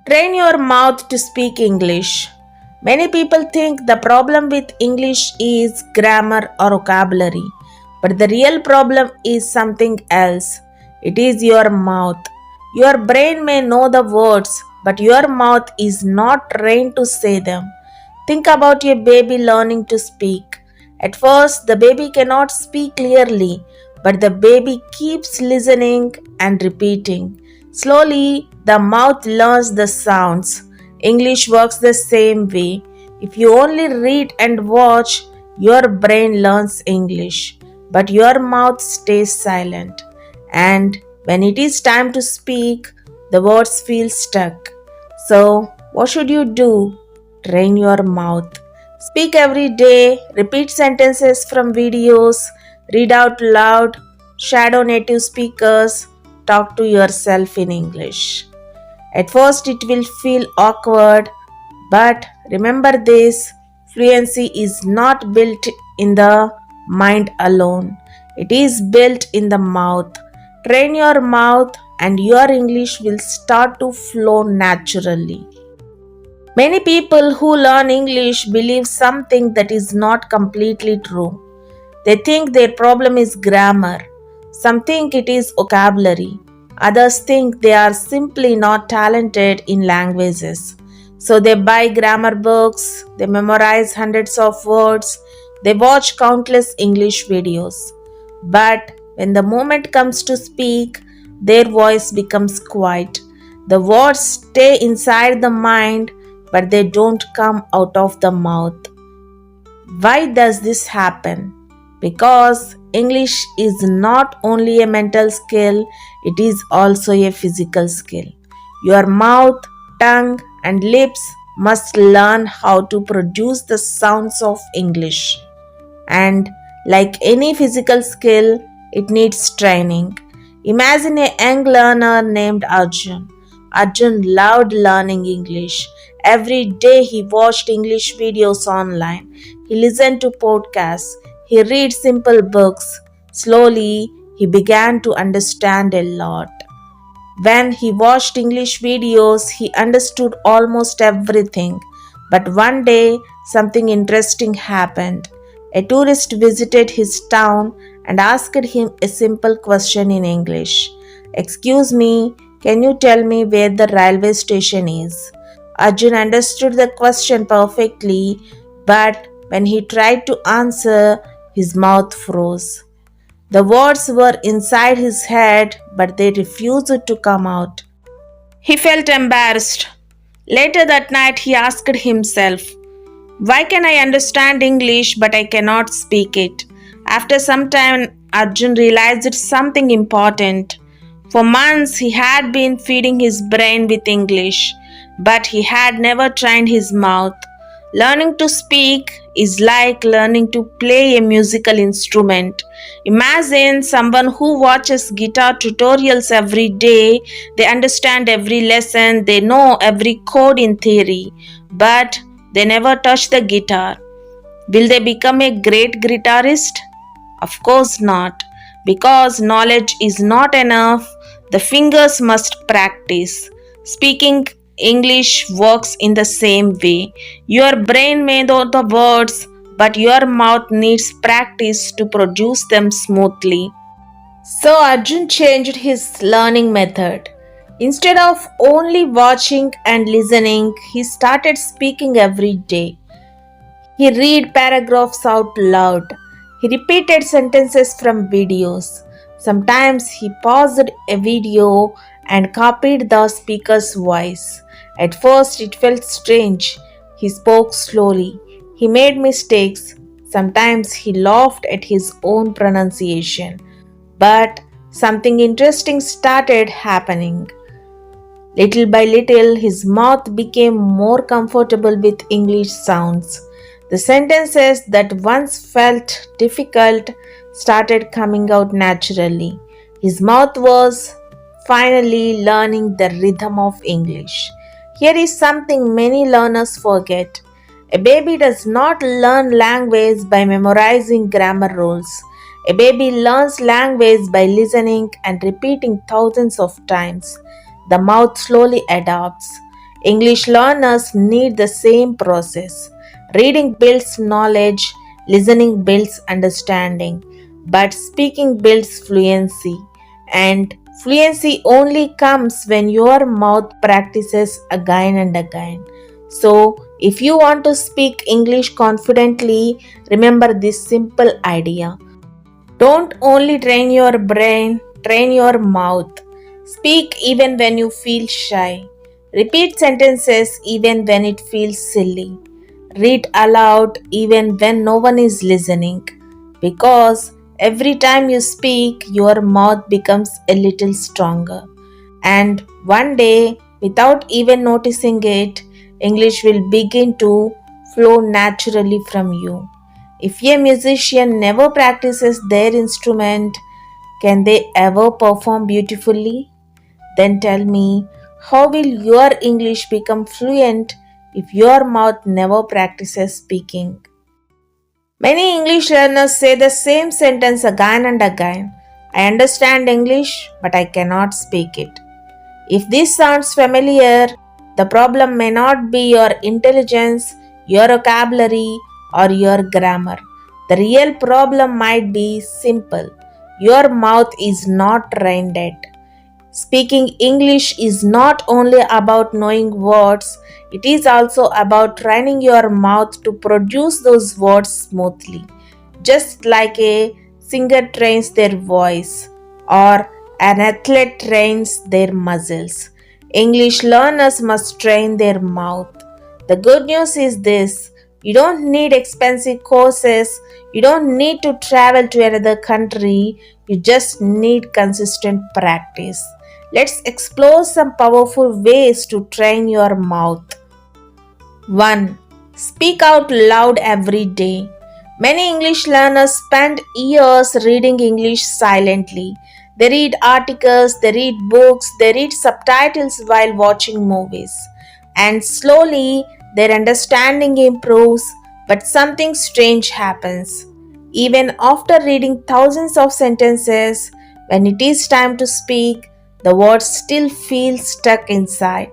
Train your mouth to speak English. Many people think the problem with English is grammar or vocabulary, but the real problem is something else. It is your mouth. Your brain may know the words, but your mouth is not trained to say them. Think about a baby learning to speak. At first, the baby cannot speak clearly, but the baby keeps listening and repeating. Slowly, the mouth learns the sounds. English works the same way. If you only read and watch, your brain learns English, but your mouth stays silent. And when it is time to speak, the words feel stuck. So, what should you do? Train your mouth. Speak every day, repeat sentences from videos, read out loud, shadow native speakers, talk to yourself in English. At first, it will feel awkward, but remember this: fluency is not built in the mind alone, it is built in the mouth. Train your mouth, and your English will start to flow naturally. Many people who learn English believe something that is not completely true. They think their problem is grammar. Some think it is vocabulary. Others think they are simply not talented in languages. So they buy grammar books, they memorize hundreds of words, they watch countless English videos. But when the moment comes to speak, their voice becomes quiet. The words stay inside the mind, but they don't come out of the mouth. Why does this happen? Because English is not only a mental skill, it is also a physical skill. Your mouth, tongue, and lips must learn how to produce the sounds of English. And like any physical skill, it needs training. Imagine a young learner named Arjun. Arjun loved learning English. Every day he watched English videos online. He listened to podcasts. He read simple books. Slowly, he began to understand a lot. When he watched English videos, he understood almost everything. But one day, something interesting happened. A tourist visited his town and asked him a simple question in English. "Excuse me, can you tell me where the railway station is?" Arjun understood the question perfectly, but when he tried to answer, his mouth froze. The words were inside his head, but they refused to come out. He felt embarrassed. Later that night, he asked himself, "Why can I understand English but I cannot speak it?" After some time, Arjun realized something important. For months, he had been feeding his brain with English, but he had never trained his mouth. Learning to speak is like learning to play a musical instrument. Imagine someone who watches guitar tutorials every day. They understand every lesson, they know every chord in theory, but they never touch the guitar. Will they become a great guitarist? Of course not, because knowledge is not enough. The fingers must practice. Speaking English works in the same way. Your brain may know the words, but your mouth needs practice to produce them smoothly. So Arjun changed his learning method. Instead of only watching and listening, he started speaking every day. He read paragraphs out loud. He repeated sentences from videos. Sometimes he paused a video and copied the speaker's voice. At first it felt strange. He spoke slowly. He made mistakes. Sometimes he laughed at his own pronunciation. But something interesting started happening. Little by little, his mouth became more comfortable with English sounds. The sentences that once felt difficult started coming out naturally. His mouth was finally learning the rhythm of English. Here is something many learners forget. A baby does not learn language by memorizing grammar rules. A baby learns language by listening and repeating thousands of times. The mouth slowly adapts. English learners need the same process. Reading builds knowledge, listening builds understanding, but speaking builds fluency. And fluency only comes when your mouth practices again and again. So, if you want to speak English confidently, remember this simple idea. Don't only train your brain, train your mouth. Speak even when you feel shy. Repeat sentences even when it feels silly. Read aloud even when no one is listening. Because every time you speak, your mouth becomes a little stronger. And one day, without even noticing it, English will begin to flow naturally from you. If a musician never practices their instrument, can they ever perform beautifully? Then tell me, how will your English become fluent if your mouth never practices speaking? Many English learners say the same sentence again and again. I understand English, but I cannot speak it. If this sounds familiar, the problem may not be your intelligence, your vocabulary, or your grammar. The real problem might be simple. Your mouth is not trained yet. Speaking English is not only about knowing words, it is also about training your mouth to produce those words smoothly. Just like a singer trains their voice or an athlete trains their muscles, English learners must train their mouth. The good news is this: you don't need expensive courses, you don't need to travel to another country, you just need consistent practice. Let's explore some powerful ways to train your mouth. 1. Speak out loud every day. Many English learners spend years reading English silently. They read articles, they read books, they read subtitles while watching movies. And slowly their understanding improves, but something strange happens. Even after reading thousands of sentences, when it is time to speak, the words still feel stuck inside.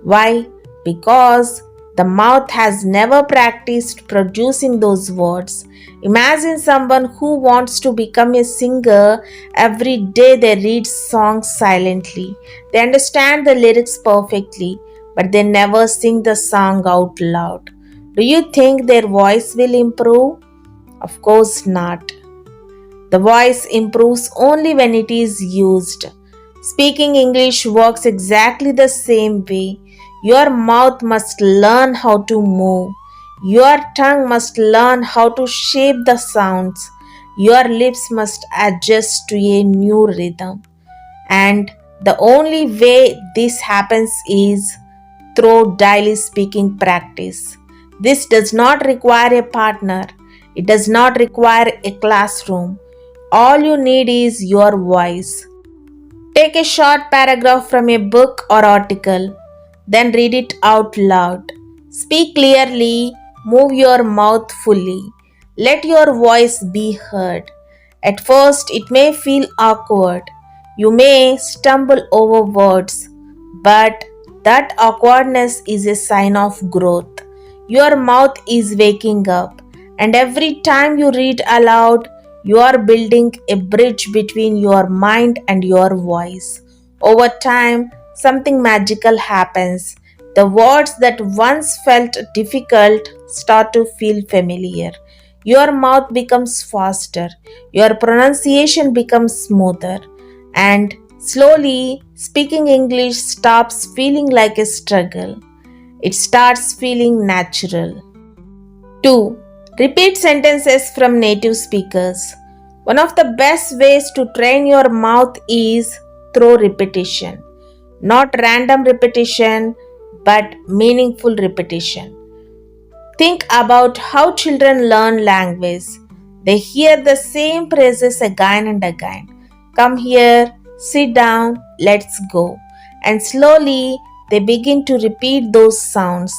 Why? Because the mouth has never practiced producing those words. Imagine someone who wants to become a singer. Every day they read songs silently. They understand the lyrics perfectly, but they never sing the song out loud. Do you think their voice will improve? Of course not. The voice improves only when it is used. Speaking English works exactly the same way. Your mouth must learn how to move. Your tongue must learn how to shape the sounds. Your lips must adjust to a new rhythm. And the only way this happens is through daily speaking practice. This does not require a partner, it does not require a classroom. All you need is your voice. Take a short paragraph from a book or article, then read it out loud. Speak clearly, move your mouth fully. Let your voice be heard. At first, it may feel awkward. You may stumble over words, but that awkwardness is a sign of growth. Your mouth is waking up, and every time you read aloud, you are building a bridge between your mind and your voice. Over time, something magical happens. The words that once felt difficult start to feel familiar. Your mouth becomes faster, your pronunciation becomes smoother, and slowly speaking English stops feeling like a struggle. It starts feeling natural. 2. Repeat sentences from native speakers. One of the best ways to train your mouth is through repetition. Not random repetition, but meaningful repetition. Think about how children learn language. They hear the same phrases again and again. Come here, sit down, let's go. And slowly they begin to repeat those sounds.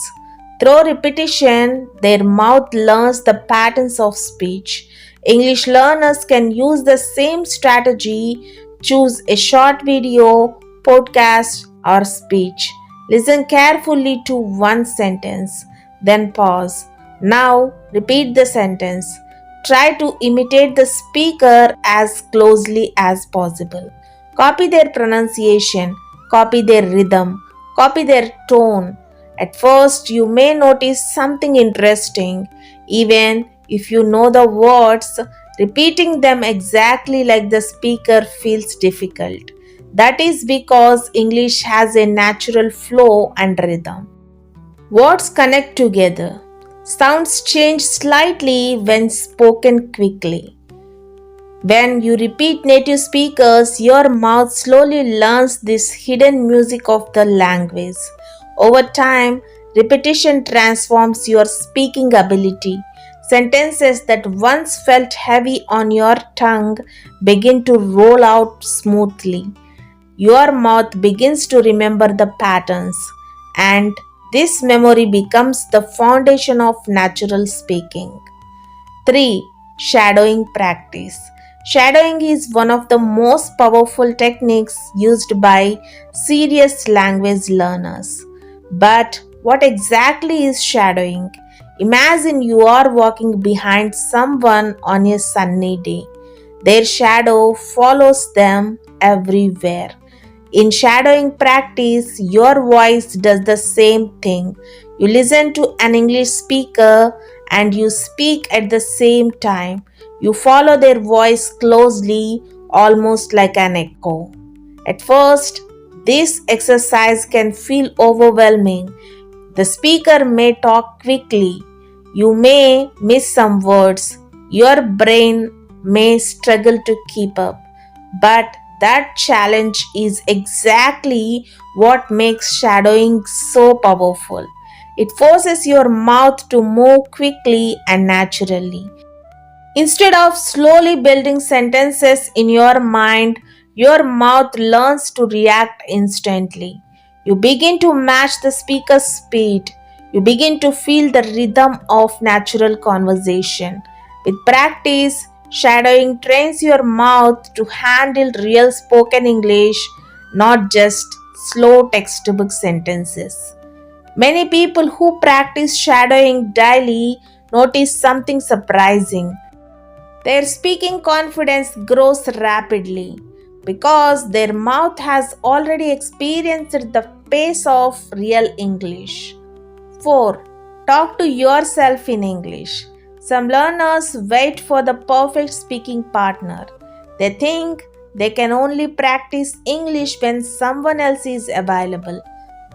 Through repetition, their mouth learns the patterns of speech. English learners can use the same strategy. Choose a short video, podcast, or speech. Listen carefully to one sentence, then pause. Now repeat the sentence. Try to imitate the speaker as closely as possible. Copy their pronunciation, copy their rhythm, copy their tone. At first, you may notice something interesting. Even if you know the words, repeating them exactly like the speaker feels difficult. That is because English has a natural flow and rhythm. Words connect together. Sounds change slightly when spoken quickly. When you repeat native speakers, your mouth slowly learns this hidden music of the language. Over time, repetition transforms your speaking ability. Sentences that once felt heavy on your tongue begin to roll out smoothly. Your mouth begins to remember the patterns, and this memory becomes the foundation of natural speaking. 3. Shadowing practice. Shadowing is one of the most powerful techniques used by serious language learners. But what exactly is shadowing? Imagine you are walking behind someone on a sunny day. Their shadow follows them everywhere. In shadowing practice, your voice does the same thing. You listen to an English speaker and you speak at the same time. You follow their voice closely, almost like an echo. At first, this exercise can feel overwhelming. The speaker may talk quickly. You may miss some words. Your brain may struggle to keep up. But that challenge is exactly what makes shadowing so powerful. It forces your mouth to move quickly and naturally. Instead of slowly building sentences in your mind, your mouth learns to react instantly. You begin to match the speaker's speed. You begin to feel the rhythm of natural conversation. With practice, shadowing trains your mouth to handle real spoken English, not just slow textbook sentences. Many people who practice shadowing daily notice something surprising. Their speaking confidence grows rapidly because their mouth has already experienced the pace of real English. 4. Talk to yourself in English. Some learners wait for the perfect speaking partner. They think they can only practice English when someone else is available.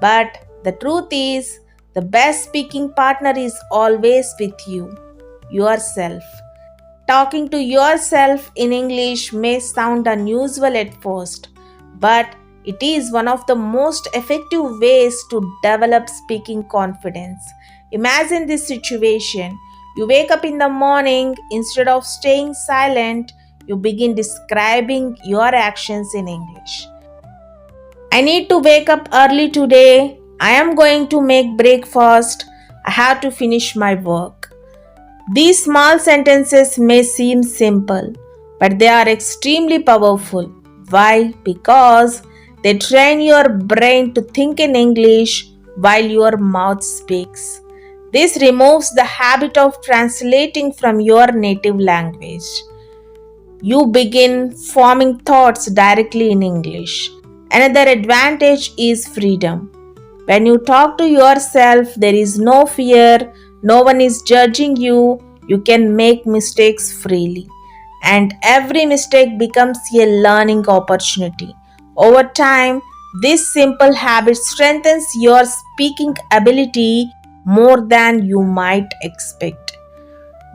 But the truth is, the best speaking partner is always with you, yourself. Talking to yourself in English may sound unusual at first, but it is one of the most effective ways to develop speaking confidence. Imagine this situation. You wake up in the morning, instead of staying silent, you begin describing your actions in English. I need to wake up early today. I am going to make breakfast. I have to finish my work. These small sentences may seem simple, but they are extremely powerful. Why? Because they train your brain to think in English while your mouth speaks. This removes the habit of translating from your native language. You begin forming thoughts directly in English. Another advantage is freedom. When you talk to yourself, there is no fear, no one is judging you, you can make mistakes freely. And every mistake becomes a learning opportunity. Over time, this simple habit strengthens your speaking ability more than you might expect.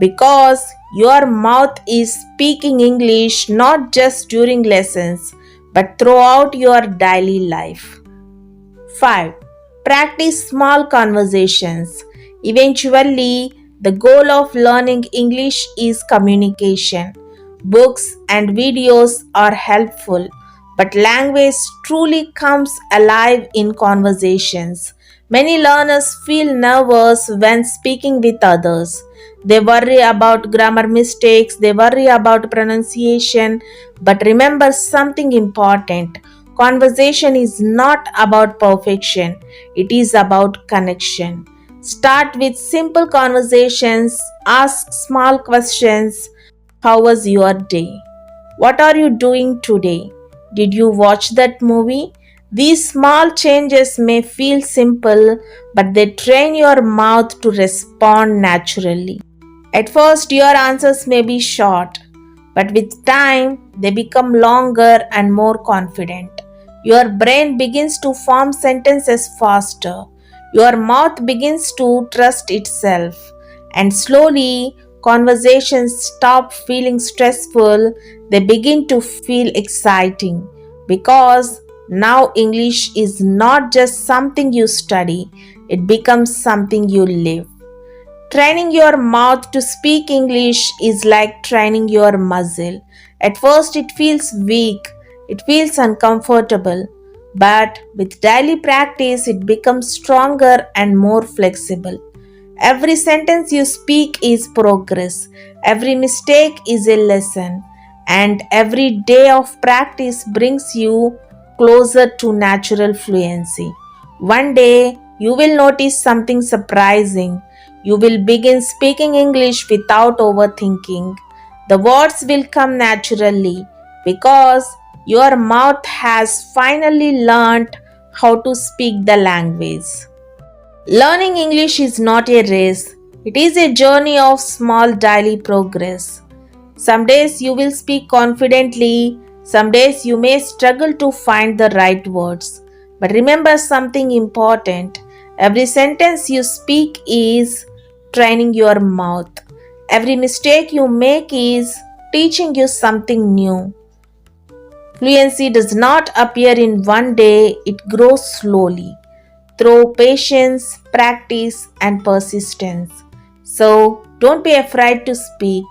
Because your mouth is speaking English not just during lessons but throughout your daily life. 5. Practice small conversations. Eventually, the goal of learning English is communication. Books and videos are helpful, but language truly comes alive in conversations. Many learners feel nervous when speaking with others. They worry about grammar mistakes, they worry about pronunciation, but remember something important. Conversation is not about perfection, it is about connection. Start with simple conversations, ask small questions. How was your day? What are you doing today? Did you watch that movie? These small changes may feel simple, but they train your mouth to respond naturally. At first, your answers may be short, but with time, they become longer and more confident. Your brain begins to form sentences faster. Your mouth begins to trust itself. And slowly, conversations stop feeling stressful, they begin to feel exciting. Because now English is not just something you study, it becomes something you live. Training your mouth to speak English is like training your muscle. At first, it feels weak, it feels uncomfortable, but with daily practice, it becomes stronger and more flexible. Every sentence you speak is progress, every mistake is a lesson, and every day of practice brings you closer to natural fluency. One day, you will notice something surprising. You will begin speaking English without overthinking. The words will come naturally because your mouth has finally learned how to speak the language. Learning English is not a race, it is a journey of small daily progress. Some days you will speak confidently, some days you may struggle to find the right words. But remember something important, every sentence you speak is training your mouth. Every mistake you make is teaching you something new. Fluency does not appear in one day, it grows slowly through patience, practice, and persistence. So, don't be afraid to speak.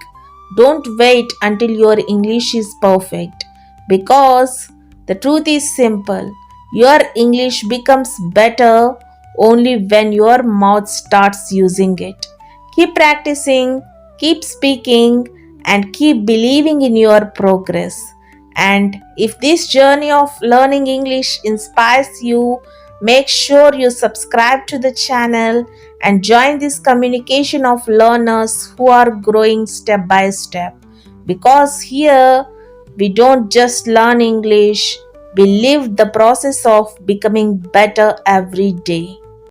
Don't wait until your English is perfect because the truth is simple. Your English becomes better only when your mouth starts using it. Keep practicing, keep speaking, and keep believing in your progress. And if this journey of learning English inspires you, make sure you subscribe to the channel and join this communication of learners who are growing step by step. Because here we don't just learn English, we live the process of becoming better every day.